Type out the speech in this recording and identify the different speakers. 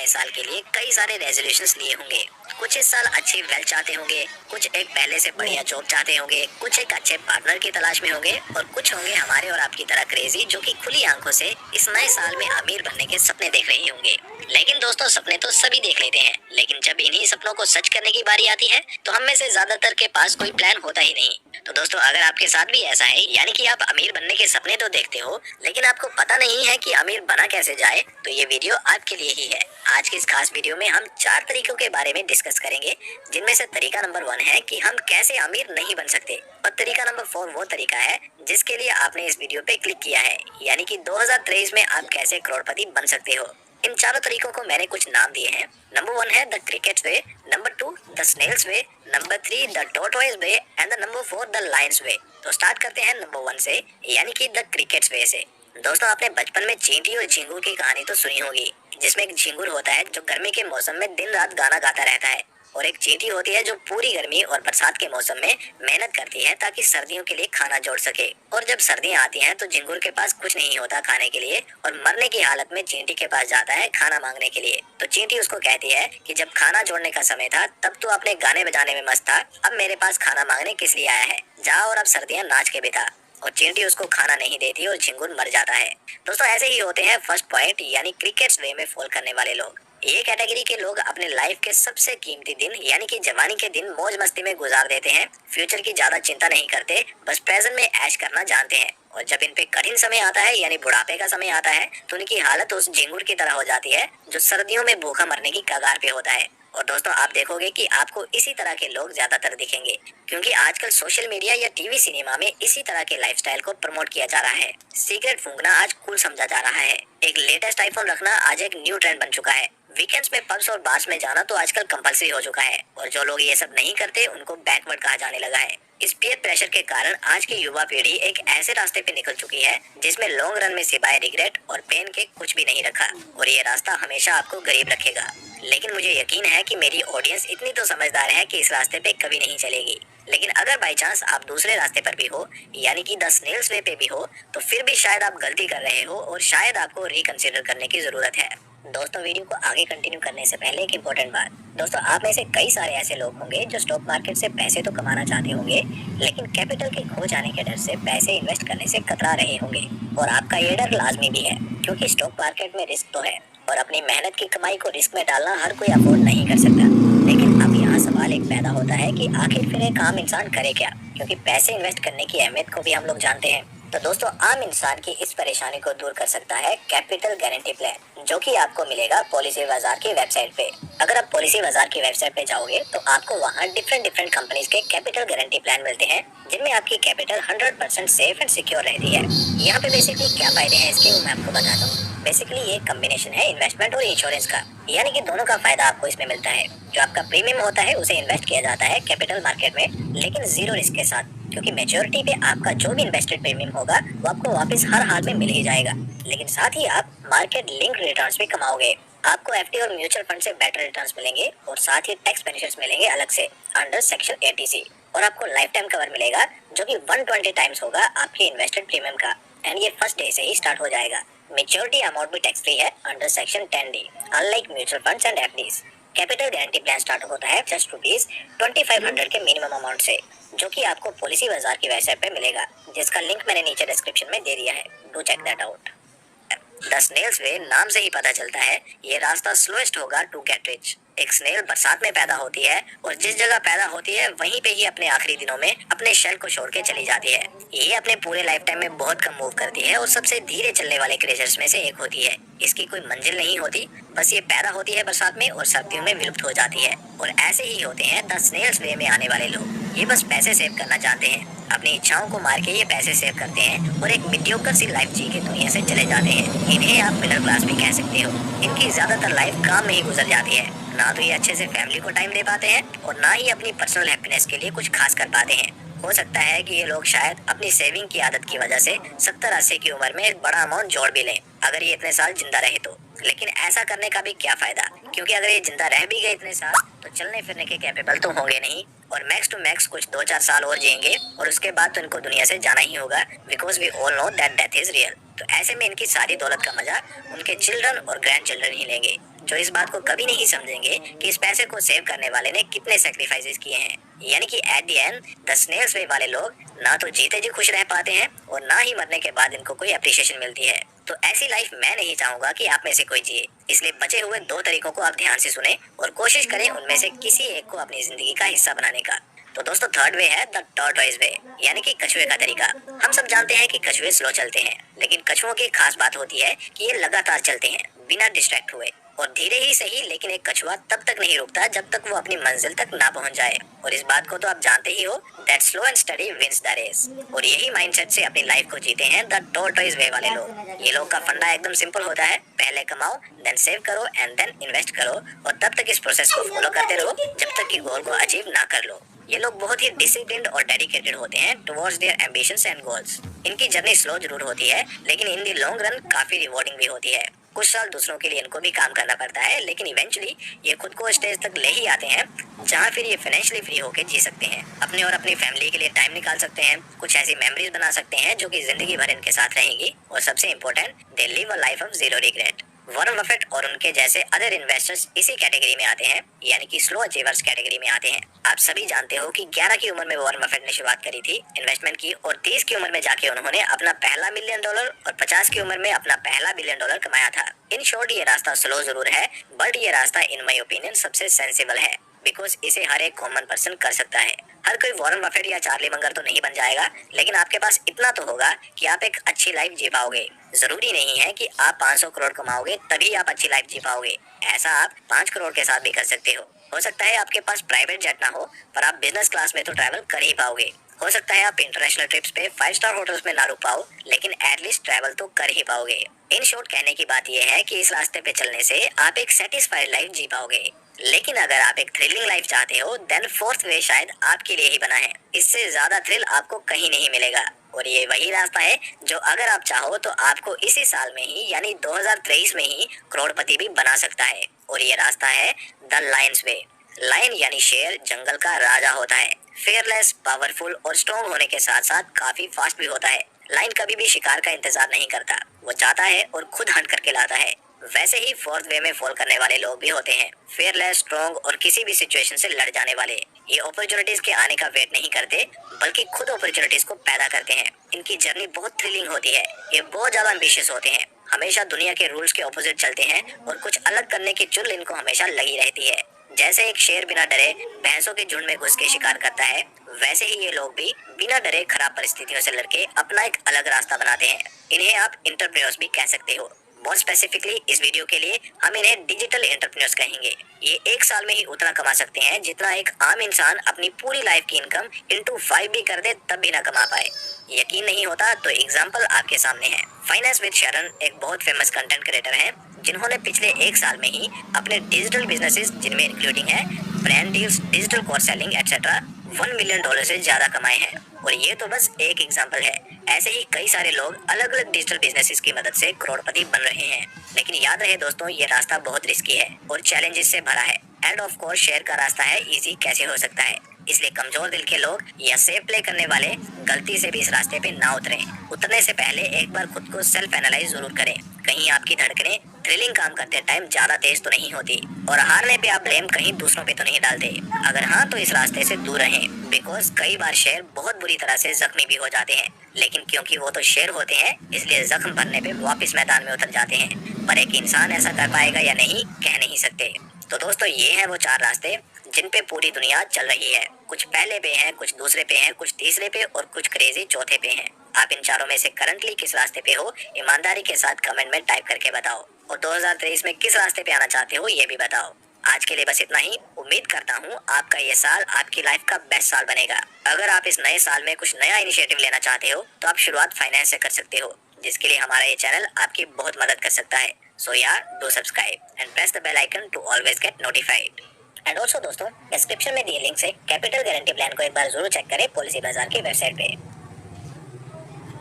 Speaker 1: साल के लिए कई सारे रेजोल्यूशंस लिए होंगे। कुछ इस साल अच्छी वेल्थ चाहते होंगे, कुछ एक पहले से बढ़िया जॉब चाहते होंगे, कुछ एक अच्छे पार्टनर की तलाश में होंगे और कुछ होंगे हमारे और आपकी तरह क्रेजी जो कि खुली आंखों से इस नए साल में अमीर बनने के सपने देख रहे होंगे। लेकिन दोस्तों, सपने तो सभी देख लेते हैं, लेकिन जब इन्हीं सपनों को सच करने की बारी आती है तो हम में से ज्यादातर के पास कोई प्लान होता ही नहीं। तो दोस्तों, अगर आपके साथ भी ऐसा है, यानी कि आप अमीर बनने के सपने तो देखते हो लेकिन आपको पता नहीं है कि अमीर बना कैसे जाए, तो ये वीडियो आपके लिए ही है। आज की इस खास वीडियो में हम 4 तरीकों के बारे में डिस्कस करेंगे, जिनमें से तरीका नंबर 1 है कि हम कैसे अमीर नहीं बन सकते, और तरीका नंबर 4 वो तरीका है जिसके लिए आपने इस वीडियो पे क्लिक किया है, यानी कि 2023 में आप कैसे करोड़पति बन सकते हो। इन चारों तरीकों को मैंने कुछ नाम दिए हैं। नंबर 1 है the cricket way, number 2 the snail's way, number 3 the tortoise way and the number 4 the lion's way. तो स्टार्ट करते हैं नंबर 1 से, यानी कि द क्रिकेट वे से। दोस्तों, आपने बचपन में चींटी और झिंगुर की कहानी तो सुनी होगी, जिसमें एक झिंगुर होता है जो गर्मी के मौसम में दिन रात गाना गाता रहता है, और एक चींटी होती है जो पूरी गर्मी और बरसात के मौसम में मेहनत करती है ताकि सर्दियों के लिए खाना जोड़ सके। और जब सर्दियां आती हैं तो झिंगुर के पास कुछ नहीं होता खाने के लिए, और मरने की हालत में चींटी के पास जाता है खाना मांगने के लिए। तो चींटी उसको कहती है कि जब खाना जोड़ने का समय था तब तो अपने गाने बजाने में मस्त था, अब मेरे पास खाना मांगने किस लिए आया है, जा और अब सर्दियां नाच के बिता। और चींटी उसको खाना नहीं देती और झिंगुर मर जाता है। दोस्तों, ऐसे ही होते हैं फर्स्ट पॉइंट यानी क्रिकेट वे में फॉल करने वाले लोग। ये कैटेगरी के लोग अपने लाइफ के सबसे कीमती दिन यानी कि जवानी के दिन मौज मस्ती में गुजार देते हैं, फ्यूचर की ज्यादा चिंता नहीं करते, बस प्रेजेंट में ऐश करना जानते हैं। और जब इन पे कठिन समय आता है यानी बुढ़ापे का समय आता है तो उनकी हालत उस झिंगुर की तरह हो जाती है जो सर्दियों में भूखा मरने की कगार पे होता है। और दोस्तों, आप देखोगे कि आपको इसी तरह के लोग ज्यादातर दिखेंगे, क्योंकि आजकल सोशल मीडिया या टीवी सिनेमा में इसी तरह के लाइफस्टाइल को प्रमोट किया जा रहा है। सिगरेट फूंकना आज कूल समझा जा रहा है, एक लेटेस्ट आईफोन रखना आज एक न्यू ट्रेंड बन चुका है, वीकेंड्स में पब्स और बार्स में जाना तो आजकल कंपलसरी हो चुका है, और जो लोग ये सब नहीं करते उनको बैकवर्ड कहा जाने लगा है। इस पीयर प्रेशर के कारण आज की युवा पीढ़ी एक ऐसे रास्ते पे निकल चुकी है जिसमें लॉन्ग रन में सिवाय रिग्रेट और पेन के कुछ भी नहीं रखा, और ये रास्ता हमेशा आपको गरीब रखेगा। लेकिन मुझे यकीन है कि मेरी ऑडियंस इतनी तो समझदार है कि इस रास्ते पे कभी नहीं चलेगी। लेकिन अगर बाई चांस आप दूसरे रास्ते पर भी हो, यानी कि द स्नेल्स वे पे भी हो, तो फिर भी शायद आप गलती कर रहे हो और शायद आपको रिकंसिडर करने की जरूरत है। दोस्तों, वीडियो को आगे कंटिन्यू करने से पहले एक इम्पोर्टेंट बात। दोस्तों, आप में से कई सारे ऐसे लोग होंगे जो स्टॉक मार्केट से पैसे तो कमाना चाहते होंगे, लेकिन कैपिटल के खो जाने के डर से पैसे इन्वेस्ट करने से कतरा रहे होंगे। और आपका ये डर लाजमी भी है, क्योंकि स्टॉक मार्केट में रिस्क तो है, और अपनी मेहनत की कमाई को रिस्क में डालना हर कोई अफोर्ड नहीं कर सकता। लेकिन अब यहाँ सवाल एक पैदा होता है कि आखिर फिर एक आम इंसान करे क्या, क्योंकि पैसे इन्वेस्ट करने की अहमियत को भी हम लोग जानते हैं। तो दोस्तों, आम इंसान की इस परेशानी को दूर कर सकता है कैपिटल गारंटी प्लान, जो कि आपको मिलेगा पॉलिसी बाजार की वेबसाइट पे। अगर आप पॉलिसी बाजार की वेबसाइट पे जाओगे तो आपको वहाँ डिफरेंट कंपनीज के कैपिटल गारंटी प्लान मिलते हैं, जिनमें आपकी कैपिटल 100% सेफ एंड सिक्योर रहती है। यहाँ पे बेसिकली क्या फायदे हैं इसके, वो मैं आपको बताता हूँ। बेसिकली ये कॉम्बिनेशन है इन्वेस्टमेंट और इंश्योरेंस का, यानी कि दोनों का फायदा आपको इसमें मिलता है। जो आपका प्रीमियम होता है उसे इन्वेस्ट किया जाता है कैपिटल मार्केट में, लेकिन जीरो रिस्क के साथ, क्योंकि मेच्योरिटी पे आपका जो भी इन्वेस्टेड प्रीमियम होगा वो आपको वापस हर हाल में मिल ही जाएगा। लेकिन साथ ही आप मार्केट लिंक रिटर्न्स भी कमाओगे। आपको एफडी और म्यूचुअल फंड से बेटर रिटर्न्स मिलेंगे, और साथ ही टैक्स बेनिफिट्स मिलेंगे अलग से अंडर सेक्शन 80C। और आपको लाइफ टाइम कवर मिलेगा जो कि 120 टाइम्स होगा आपके इन्वेस्टेड प्रीमियम का, एंड ये फर्स्ट डे से ही स्टार्ट हो जाएगा। मेच्योरिटी अमाउंट भी टैक्स फ्री है under section 10D, unlike mutual funds and FDs. Capital guarantee plan start होता है जस्ट ₹2500 के मिनिमम अमाउंट से, जो कि आपको पॉलिसी बाजार की वेबसाइट पे मिलेगा, जिसका लिंक मैंने नीचे डिस्क्रिप्शन में दे दिया है, do check that out. The snail's way नाम से ही पता चलता है ये रास्ता स्लोएस्ट होगा टू गेट रिच। एक स्नेल बरसात में पैदा होती है, और जिस जगह पैदा होती है वहीं पे ही अपने आखिरी दिनों में अपने शेल को छोड़ के चली जाती है। ये अपने पूरे लाइफ टाइम में बहुत कम मूव करती है और सबसे धीरे चलने वाले क्रिएचर्स में से एक होती है। इसकी कोई मंजिल नहीं होती, बस ये पैदा होती है बरसात में और सर्दियों में विलुप्त हो जाती है। और ऐसे ही होते हैं द स्नेल्स वे में आने वाले लोग। ये बस पैसे सेव करना चाहते हैं, अपनी इच्छाओं को मार के ये पैसे सेव करते हैं और एक मीडियोकर सी लाइफ जी के दुनिया से चले जाते हैं। इन्हें आप मिडिल क्लास भी कह सकते हो। इनकी ज्यादातर लाइफ काम में ही गुजर जाती है, ना तो ये अच्छे से फैमिली को टाइम दे पाते हैं और ना ही अपनी पर्सनल हैप्पीनेस के लिए कुछ खास कर पाते हैं। हो सकता है कि ये लोग शायद अपनी सेविंग की आदत की वजह से 70-80 की उम्र में एक बड़ा अमाउंट जोड़ भी लें, अगर ये इतने साल जिंदा रहे तो। लेकिन ऐसा करने का भी क्या फायदा, क्योंकि अगर ये जिंदा रह भी गए इतने साल तो चलने फिरने के कैपेबल तो होंगे नहीं, और मैक्स टू मैक्स कुछ 2-4 साल और जिएंगे और उसके बाद तो इनको दुनिया से जाना ही होगा, because we all know that death is real. तो ऐसे में इनकी सारी दौलत का मजा उनके चिल्ड्रन और ग्रैंड चिल्ड्रन ही लेंगे, जो इस बात को कभी नहीं समझेंगे कि इस पैसे को सेव करने वाले ने कितने सेक्रीफाइसेस किए हैं। यानी कि at the end the snail's way वाले लोग ना तो जीते जी खुश रह पाते हैं और ना ही मरने के बाद इनको कोई अप्रिशिएशन मिलती है। तो ऐसी लाइफ मैं नहीं चाहूंगा कि आप में से कोई जिए। इसलिए बचे हुए 2 तरीकों को आप ध्यान से सुने और कोशिश करें उनमें से किसी एक को अपनी जिंदगी का हिस्सा बनाने का। तो दोस्तों, थर्ड वे है द टॉर्टोइज वे, यानी कि कछुए का तरीका। हम सब जानते हैं कि कछुए स्लो चलते हैं, लेकिन कछुओं की खास बात होती है कि ये लगातार चलते हैं बिना डिस्ट्रैक्ट हुए, और धीरे ही सही लेकिन एक कछुआ तब तक नहीं रुकता जब तक वो अपनी मंजिल तक ना पहुंच जाए। और इस बात को तो आप जानते ही हो, that slow and study wins the race. और यही माइंडसेट से अपनी लाइफ को जीते हैं द टॉर्टोइज वे वाले लोग। ये लोग का फंडा एकदम सिंपल होता है, पहले कमाओ, देन सेव करो एंड देन इन्वेस्ट करो, और तब तक इस प्रोसेस को फॉलो करते रहो जब तक कि गोल को अचीव ना कर लो। ये लोग बहुत ही डिसिप्लिन्ड और डेडिकेटेड होते हैं towards their ambitions and goals. इनकी जर्नी स्लो जरूर होती है, लेकिन इन दी लॉन्ग रन काफी रिवॉर्डिंग भी होती है। कुछ साल दूसरों के लिए इनको भी काम करना पड़ता है, लेकिन इवेंचुअली ये खुद को स्टेज तक ले ही आते हैं जहाँ फिर ये फाइनेंशियली फ्री होकर जी सकते हैं, अपने और अपनी फैमिली के लिए टाइम निकाल सकते हैं, कुछ ऐसी मेमोरीज बना सकते हैं जो कि जिंदगी भर इनके साथ रहेंगी, और सबसे important, they live a life of zero regret. Warren Buffett और उनके जैसे अदर इन्वेस्टर्स इसी कैटेगरी में आते हैं, यानी कि स्लो अचीवर्स कैटेगरी में आते हैं। आप सभी जानते हो कि 11 की उम्र में वॉरेन बफेट ने शुरुआत करी थी इन्वेस्टमेंट की, और 30 की उम्र में जाके उन्होंने अपना पहला $1 मिलियन और 50 की उम्र में अपना पहला $1 बिलियन कमाया था। इन शॉर्ट ये रास्ता स्लो जरूर है, बट ये रास्ता इन माई ओपिनियन सबसे सेंसिबल है, बिकॉज इसे हर एक कॉमन पर्सन कर सकता है। हर कोई वॉरेन बफेट या चार्ली मगर तो नहीं बन जाएगा, लेकिन आपके पास इतना तो होगा कि आप एक अच्छी लाइफ जी पाओगे। जरूरी नहीं है कि आप 500 करोड़ कमाओगे तभी आप अच्छी लाइफ जी पाओगे, ऐसा आप 5 करोड़ के साथ भी कर सकते हो सकता है आपके पास प्राइवेट जेट ना हो, पर आप बिजनेस क्लास में तो ट्रैवल कर ही पाओगे। हो सकता है आप इंटरनेशनल ट्रिप्स पे 5 स्टार होटल्स में ना रुक पाओ, लेकिन एटलीस्ट ट्रैवल तो कर ही पाओगे। इन शॉर्ट कहने की बात यह है कि इस रास्ते पे चलने से आप एक सेटिस्फाइड लाइफ जी पाओगे। लेकिन अगर आप एक थ्रिलिंग लाइफ चाहते हो, देन फोर्थ वे शायद आपके लिए ही बना है। इससे ज्यादा थ्रिल आपको कहीं नहीं मिलेगा, और ये वही रास्ता है जो अगर आप चाहो तो आपको इसी साल में ही यानी 2023 में ही करोड़पति भी बना सकता है। और ये रास्ता है द लायंस वे। लायन यानी शेर जंगल का राजा होता है, फेयरलेस, पावरफुल और स्ट्रॉन्ग होने के साथ साथ काफी फास्ट भी होता है। लायन कभी भी शिकार का इंतजार नहीं करता, वो चाहता है और खुद हंट करके लाता है। वैसे ही फोर्थ वे में फॉल करने वाले लोग भी होते हैं, फेयरलेस, स्ट्रॉन्ग और किसी भी सिचुएशन से लड़ जाने वाले। ये अपॉर्चुनिटीज के आने का वेट नहीं करते, बल्कि खुद अपॉर्चुनिटीज को पैदा करते हैं। इनकी जर्नी बहुत थ्रिलिंग होती है, ये बहुत ज्यादा एम्बिशियस होते हैं, हमेशा दुनिया के रूल्स के ऑपोजिट चलते हैं, और कुछ अलग करने की चुल इनको हमेशा लगी रहती है। जैसे एक शेर बिना डरे भैंसों के झुंड में घुस के शिकार करता है, वैसे ही ये लोग भी बिना डरे खराब परिस्थितियों से लड़के अपना एक अलग रास्ता बनाते हैं। इन्हें आप एंटरप्रेन्योर्स भी कह सकते हो। बहुत स्पेसिफिकली इस वीडियो के लिए हम इन्हें डिजिटल एंटरप्रेन्योर्स कहेंगे। ये 1 साल में ही उतना कमा सकते हैं जितना एक आम इंसान अपनी पूरी लाइफ की इनकम इंटू 5 भी कर दे तब भी ना कमा पाए। यकीन नहीं होता तो एग्जाम्पल आपके सामने है। फाइनेंस विद शरण एक बहुत फेमस कंटेंट क्रिएटर है, जिन्होंने पिछले 1 साल में ही अपने डिजिटल बिजनेसेस, जिनमें इंक्लूडिंग है brand deals, digital course selling etcetera, $1 million से ज्यादा कमाए हैं। और ये तो बस एक एग्जाम्पल है, ऐसे ही कई सारे लोग अलग अलग डिजिटल बिजनेसेस की मदद से करोड़पति बन रहे हैं। लेकिन याद रहे दोस्तों, ये रास्ता बहुत रिस्की है और चैलेंजेस से भरा है, एंड ऑफ कोर्स शेयर का रास्ता है, इजी कैसे हो सकता है। इसलिए कमजोर दिल के लोग या सेफ प्ले करने वाले गलती से भी इस रास्ते पे ना उतरें। उतरने से पहले एक बार खुद को सेल्फ एनालाइज जरूर करें, कहीं आपकी धड़कनें थ्रिलिंग काम करते टाइम ज्यादा तेज तो नहीं होती, और हारने पे आप ब्लेम कहीं दूसरों पे तो नहीं डालते। अगर हाँ, तो इस रास्ते से दूर रहें, बिकॉज कई बार शेर बहुत बुरी तरह से जख्मी भी हो जाते हैं, लेकिन क्योंकि वो तो शेर होते हैं इसलिए जख्म भरने पे वापस मैदान में उतर जाते हैं। पर एक इंसान ऐसा कर पाएगा या नहीं, कह नहीं सकते। तो दोस्तों, ये हैं वो 4 रास्ते जिन पे पूरी दुनिया चल रही है। कुछ पहले पे हैं, कुछ दूसरे पे हैं, कुछ तीसरे पे और कुछ क्रेजी चौथे पे हैं। आप इन चारों में से करंटली किस रास्ते पे हो, ईमानदारी के साथ कमेंट में टाइप करके बताओ, और 2023 में किस रास्ते पे आना चाहते हो ये भी बताओ। आज के लिए बस इतना ही। उम्मीद करता हूँ आपका ये साल आपकी लाइफ का बेस्ट साल बनेगा। अगर आप इस नए साल में कुछ नया इनिशिएटिव लेना चाहते हो तो आप शुरुआत फाइनेंस से कर सकते हो, जिसके लिए हमारा ये चैनल आपकी बहुत मदद कर सकता है। सो यार, do subscribe and press the bell icon to always get notified. And also दोस्तों, डिस्क्रिप्शन में दिए लिंक से कैपिटल गारंटी प्लान को एक बार जरूर चेक करें पॉलिसी बाजार की वेबसाइट पे।